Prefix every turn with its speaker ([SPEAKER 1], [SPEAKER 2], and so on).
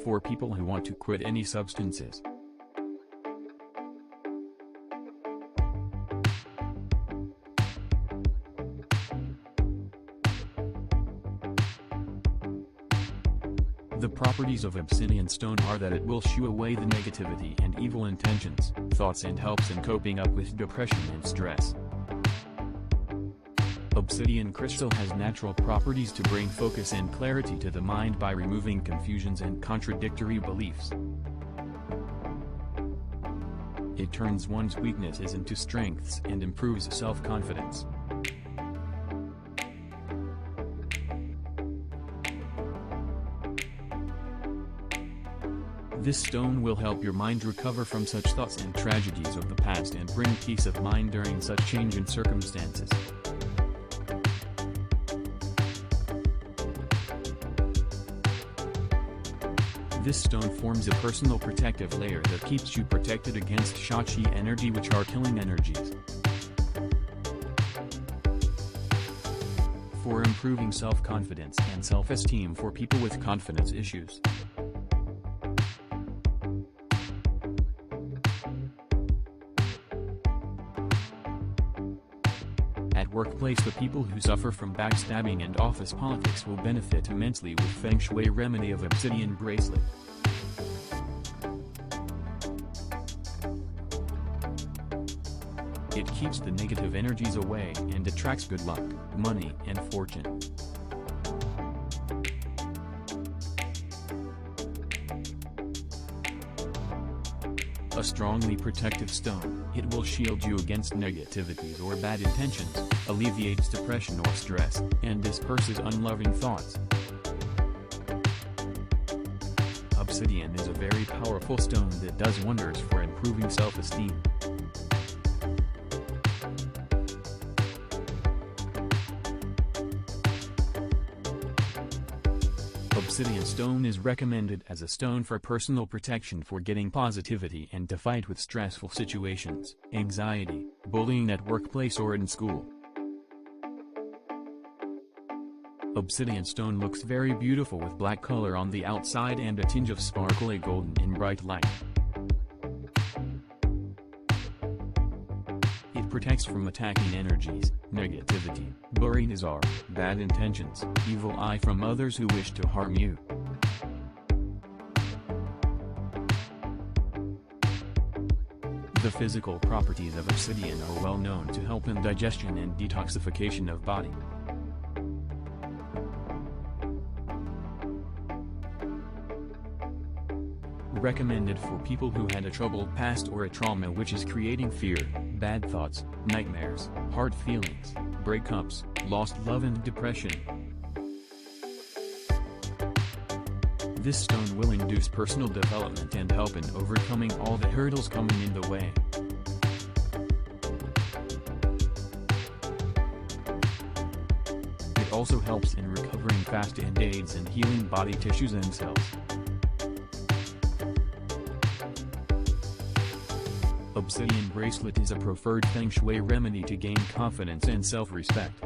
[SPEAKER 1] for people who want to quit any substances. The properties of obsidian stone are that it will shoo away the negativity and evil intentions, thoughts, and helps in coping up with depression and stress. Obsidian crystal has natural properties to bring focus and clarity to the mind by removing confusions and contradictory beliefs. It turns one's weaknesses into strengths and improves self-confidence. This stone will help your mind recover from such thoughts and tragedies of the past and bring peace of mind during such change in circumstances. This stone forms a personal protective layer that keeps you protected against sha-chi energy, which are killing energies. For improving self-confidence and self-esteem for people with confidence issues. At workplace, the people who suffer from backstabbing and office politics will benefit immensely with Feng Shui remedy of obsidian bracelet. It keeps the negative energies away and attracts good luck, money, and fortune. A strongly protective stone, it will shield you against negativities or bad intentions, alleviates depression or stress, and disperses unloving thoughts. Obsidian is a very powerful stone that does wonders for improving self-esteem. Obsidian stone is recommended as a stone for personal protection for getting positivity and to fight with stressful situations, anxiety, bullying at workplace or in school. Obsidian stone looks very beautiful with black color on the outside and a tinge of sparkly golden in bright light. It protects from attacking energies, negativity, bury nazar, bad intentions, evil eye from others who wish to harm you. The physical properties of obsidian are well known to help in digestion and detoxification of body. Recommended for people who had a troubled past or a trauma which is creating fear, bad thoughts, nightmares, hard feelings, breakups, lost love and depression. This stone will induce personal development and help in overcoming all the hurdles coming in the way. It also helps in recovering fast and aids in healing body tissues and cells. Obsidian bracelet is a preferred Feng Shui remedy to gain confidence and self-respect.